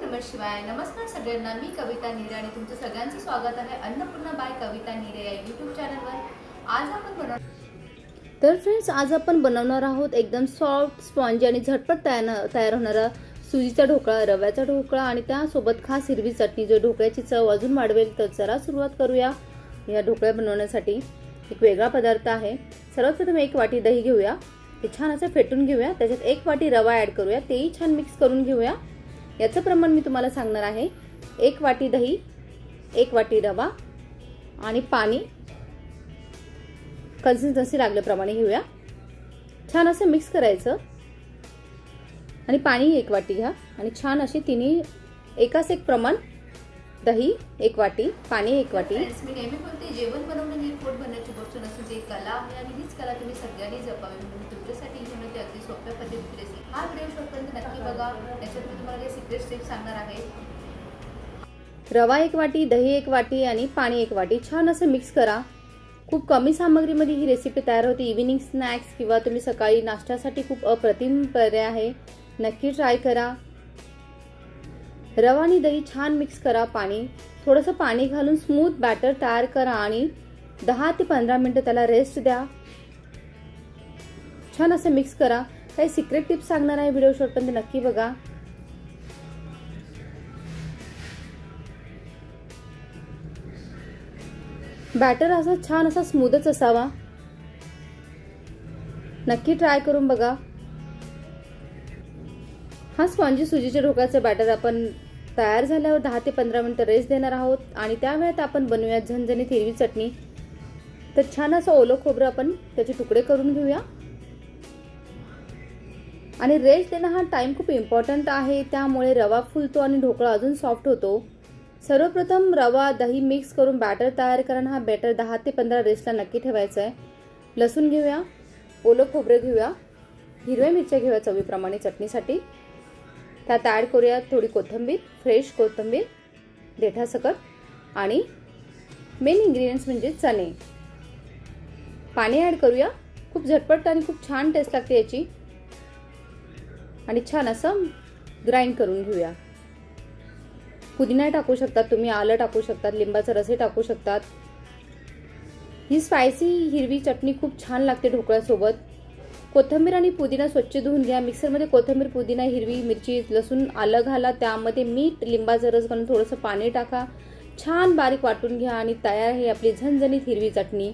नमः शिवाय. नमस्कार सगळ्यांना. मी कविता नीरे आणि तुमचं सगळ्यांचं स्वागत आहे अन्नपूर्णा बाय कविता नीरे या यूट्यूब चॅनलवर. आज आपण बनवणार आहोत एकदम सॉफ्ट स्पॉन्जी आणि झटपट तयार होणारा सुजीचा ढोकळा, रव्याचा ढोकळा आणि त्यासोबत खास हिरवी चटणी जो ढोकळ्याची चव अजून वाढवेल. तर चला सुरुवात करूया. या ढोकळा बनवण्यासाठी एक वेगळा पदार्थ आहे. सर्वात प्रथम 1 वाटी दही घेऊया. ते छान असं फेटून घेऊया. त्याच्यात 1 वाटी रवा ॲड करूया. तेही छान मिक्स करून घेऊया. याचं प्रमाण मी तुम्हाला सांगणार आहे. 1 वाटी दही, 1 वाटी रवा आणि पाणी कन्सिस्टन्सी लागल्याप्रमाणे घेऊया. छान असं मिक्स करायचं आणि पाणी 1 वाटी घ्या आणि छान अशी तिन्ही एकाच एक प्रमाण दही 1 वाटी, पाणी 1 वाटी. मी नेहमी बोलते जेवण बनवणं ही पोट भरण्याची गोष्ट नसून ती कला आहे आणि हीच कला तुम्ही सगळ्यांनी जपावी. म्हणून तुमच्यासाठी घेऊन येते अगदी सोप्या पद्धतीची रेसिपी. हा व्हिडिओ शेवटपर्यंत नक्की बघा. याच्यात मी तुम्हाला काही सिक्रेट स्टेप सांगणार आहे. रवा 1 वाटी, दही 1 वाटी आणि पाणी 1 वाटी छान असं मिक्स करा. खूप कमी सामग्रीमध्ये ही रेसिपी तयार होते. इव्हिनिंग स्नॅक्स किंवा तुम्ही सकाळी नाश्त्यासाठी खूप अप्रतिम पर्याय आहे. नक्की ट्राय करा. रवा आणि दही छान मिक्स करा. थोडंसं पाणी घालून स्मूथ बॅटर तयार करा आणि 10 ते 15 मिनिटं त्याला रेस्ट द्या. छान असं मिक्स करा. काही सिक्रेट टिप्स सांगणार आहे व्हिडिओ शेवटपर्यंत नक्की बघा. बॅटर असं छान असा स्मूथच असावा. नक्की ट्राय करून बघा. हा स्पॉन्जी सुजीच्या ढोकळ्याचं बॅटर आपण तयार झाल्यावर 10 ते 15 मिनिटं रेस्ट देणार आहोत आणि त्या वेळात आपण बनवूया झणझणीत हिरवी चटणी. तर छान असं ओलं खोबरं आपण त्याचे तुकडे करून घेऊया आणि रेस्ट देणं हा टाइम खूप इम्पॉर्टंट आहे. त्यामुळे रवा फुलतो आणि ढोकळा अजून सॉफ्ट होतो. सर्वप्रथम रवा दही मिक्स करून बॅटर तयार करा. हा बॅटर 10 ते 15 रेस्टला नक्की ठेवायचा आहे. लसूण घेऊया, ओलं खोबरं घेऊया, हिरव्या मिरच्या घेऊया चवीप्रमाणे चटणीसाठी. त्यात ॲड करूया थोडी कोथिंबीर, फ्रेश कोथिंबीर देठासकट आणि मेन इन्ग्रेडियंट्स म्हणजे चणे. पाणी ॲड करूया. खूप झटपट आणि खूप छान टेस्ट लागते याची आणि छान असं ग्राइंड करून घेऊया. पुदिना टाकू शकतात तुम्ही, आलं टाकू शकतात, लिंबाचा रसही टाकू शकतात. ही स्पायसी हिरवी चटणी खूप छान लागते ढोकळ्यासोबत. कोथिंबीर आणि पुदिना स्वच्छ धुवून घ्या. मिक्सरमध्ये कोथिंबीर, पुदिना, हिरवी मिरची, लसूण, आलं घाला. त्यामध्ये मीठ, लिंबाचा रस घालून थोडंसं पाणी टाका. छान बारीक वाटून घ्या आणि तयार आहे आपली झणझणीत हिरवी चटणी.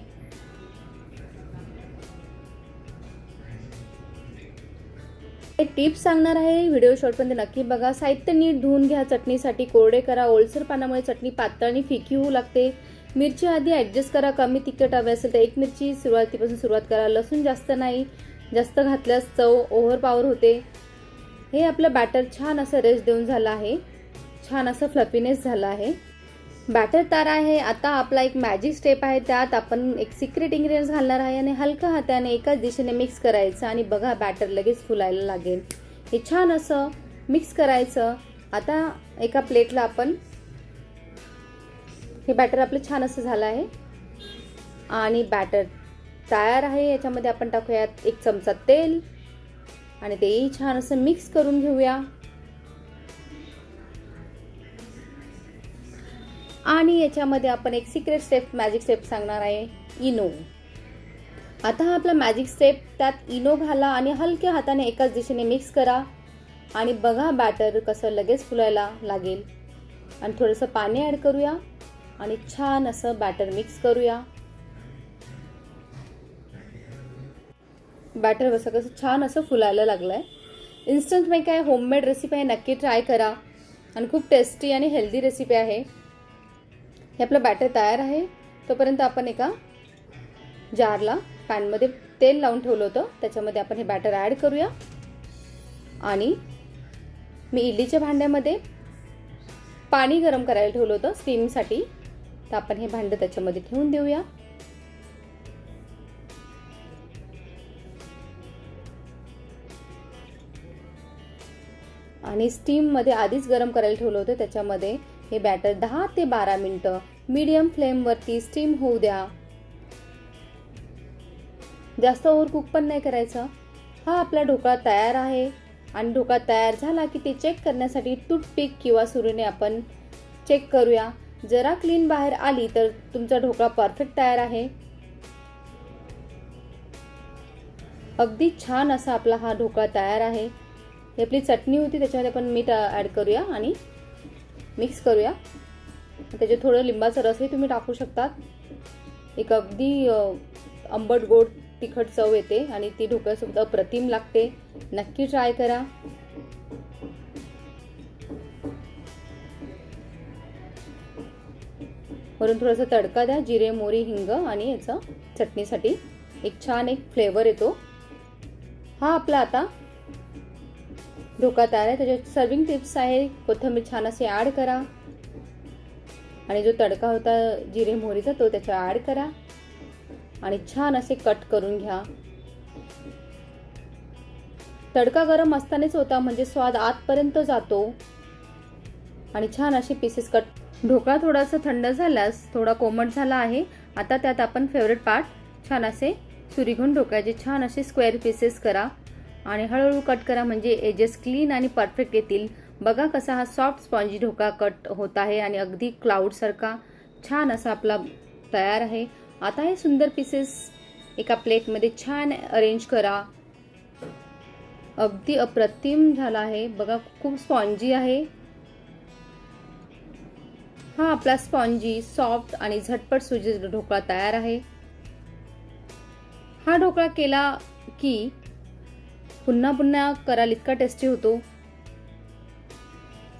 एक टिप्स सांगणार आहे व्हिडिओ शेवटपर्यंत नक्की बघा. साहित्य नीट धुवून घ्या. चटणीसाठी कोरडे करा. ओलसर पानामुळे चटणी पातळ आणि फिकी होऊ लागते. मिरची आधी ॲडजस्ट करा. कमी तिखट हवे असेल तर 1 मिरची सुरुवातीपासून सुरुवात करा. लसूण जास्त नाही, जास्त घातल्यास चव ओव्हर पॉवर होते. हे आपलं बॅटर छान असं रेस्ट देऊन झालं आहे. छान असं फ्लफीनेस झालं आहे. बॅटर तयार आहे. आता आपला एक मॅजिक स्टेप आहे. त्यात आपण एक सिक्रेट इन्ग्रेडियंट्स घालणार आहे आणि हलका हाताने एकाच दिशेने मिक्स करायचं आणि बघा बॅटर लगेच फुलायला लागेल. हे छान असं मिक्स करायचं. आता एका प्लेटला आपण हे बॅटर आपलं छान असं झालं आहे आणि बॅटर तयार आहे. याच्यामध्ये आपण टाकूयात 1 चमचा तेल आणि तेही छान असं मिक्स करून घेऊया. आणि याच्यामध्ये आपण एक सिक्रेट स्टेप, मॅजिक स्टेप सांगणार आहे, इनो. आता हा आपला मॅजिक स्टेप. त्यात इनो घाला आणि हलक्या हाताने एकाच दिशेने मिक्स करा आणि बघा बॅटर कसं लगेच फुलायला लागेल. आणि थोडंसं पाणी ॲड करूया आणि छान असं बॅटर मिक्स करूया. बॅटर कसं छान असं फुलायला लागलंय. इन्स्टंट मेक आहे, होममेड रेसिपी आहे. नक्की ट्राय करा आणि खूप टेस्टी आणि हेल्दी रेसिपी आहे. हे आपलं बॅटर तयार आहे. तोपर्यंत आपण एका जारला पॅनमध्ये तेल लावून ठेवलं होतं. त्याच्यामध्ये आपण हे बॅटर ॲड करूया आणि मी इडलीच्या भांड्यामध्ये पाणी गरम करायला ठेवलं होतं स्टीमसाठी. तर आपण हे भांडं त्याच्यामध्ये ठेवून देऊया. आणि स्टीममध्ये आधीच गरम करायला ठेवलं होतं. त्याच्यामध्ये हे बॅटर 10 ते 12 मिनिटं मीडियम फ्लेमवरती स्टीम होऊ द्या. जास्त ओव्हर कुक पण नाही करायचं. हा आपला ढोकळा तयार आहे आणि ढोकळा तयार झाला की ते चेक करण्यासाठी टूथपिक किंवा सुरीने आपण चेक करूया. जरा क्लीन बाहेर आली तर तुमचा ढोकळा परफेक्ट तयार आहे. अगदी छान असा आपला हा ढोकळा तयार आहे. ही आपली चटणी होती, त्याच्यामध्ये आपण मीठ ॲड करूया आणि मिक्स करूया. त्याच्यात थोडं लिंबाचा रसही तुम्ही टाकू शकतात. एक अगदी आंबट गोड तिखट चव येते आणि ती ढोकळ्यासोबत अप्रतिम लागते. नक्की ट्राय करा. वरून थोडासा तडका द्या, जिरे मोहरी हिंग आणि याचा चटणीसाठी एक छान एक फ्लेवर येतो. हा आपला आता ढोकळा तयार आहे. त्याच्यात सर्विंग टिप्स आहे. कोथिंबीर छान असे ॲड करा आणि जो तडका होता जिरे मोहरीचा तो त्याच्या ॲड करा आणि छान असे कट करून घ्या. तडका गरम असतानाच होता म्हणजे स्वाद आतपर्यंत जातो आणि छान असे पीसेस कट. ढोकळा थोडासा थंड झाल्यास थोडा कोमट झाला आहे. आता त्यात आपण फेवरेट पार्ट छान असे सुरी घेऊन ढोकळ्याचे छान असे स्क्वेअर पीसेस करा आणि हळूहळू कट करा म्हणजे एजेस क्लीन आणि परफेक्ट येतील. बघा कसा हा सॉफ्ट स्पॉन्जी ढोकळा कट होत आहे आणि अगदी क्लाउड सारखा छान असा आपला तयार आहे. आता हे सुंदर पीसेस एका प्लेटमध्ये छान अरेंज करा. अगदी अप्रतिम झाला आहे. बघा खूप स्पॉन्जी आहे. हा आपला स्पॉन्जी सॉफ्ट आणि झटपट सुजीचा ढोकळा तयार आहे. हा ढोकळा केला की पुन्हा पुन्हा कराल इतका टेस्टी होतो.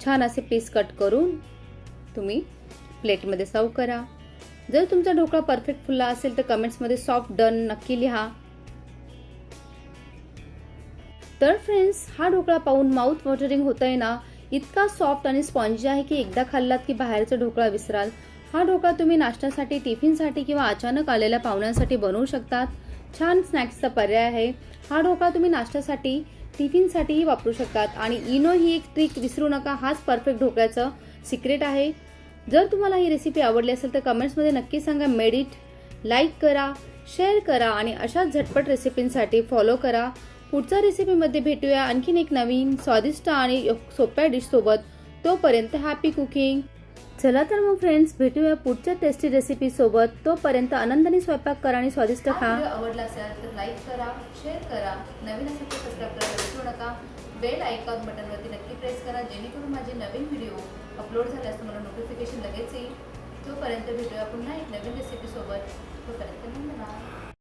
छान असे पीस कट करून तुम्ही प्लेटमध्ये सर्व करा. जर तुमचा ढोकळा परफेक्ट फुलला असेल तर कमेंट्समध्ये सॉफ्ट डन नक्की लिहा. तर फ्रेंड्स, हा ढोकळा पाहून माउथ वॉटरिंग होतंय ना. इतका सॉफ्ट आणि स्पॉन्जी आहे की एकदा खाल्लात की बाहेरचा ढोकळा विसराल. हा ढोकळा तुम्ही नाश्त्यासाठी, टिफिनसाठी किंवा अचानक आलेल्या पाहुण्यांसाठी बनवू शकतात. छान स्नॅक्सचा पर्याय आहे. हा ढोकळा तुम्ही नाश्त्यासाठी, टिफिनसाठीही वापरू शकतात. आणि इनो ही एक ट्रिक विसरू नका. हाच परफेक्ट ढोकळ्याचं सिक्रेट आहे. जर तुम्हाला ही रेसिपी आवडली असेल तर कमेंट्समध्ये नक्की सांगा. मेड इट, लाईक करा, शेअर करा आणि अशाच झटपट रेसिपींसाठी फॉलो करा. पुढच्या रेसिपीमध्ये भेटूया आणखीन एक नवीन स्वादिष्ट आणि सोप्या डिश सोबत. तोपर्यंत हॅपी कुकिंग. चला तर मग फ्रेंड्स, भेटूया पुढच्या टेस्टी रेसिपी सोबत. तोपर्यंत आनंदाने स्वयंपाक करा आणि स्वादिष्ट खा. आवडला असेल तर लाईक करा, शेअर करा, नवीन असेल तर सबस्क्राईब करायला विसरू नका. बेल आयकॉन बटनवरती नक्की प्रेस करा जेणेकरून माझे नवीन व्हिडिओ अपलोड झाल्यास तुम्हाला नोटिफिकेशन लगेच येईल. तोपर्यंत भेटूया पुन्हा एक नवीन रेसिपी सोबत. तोपर्यंत धन्यवाद.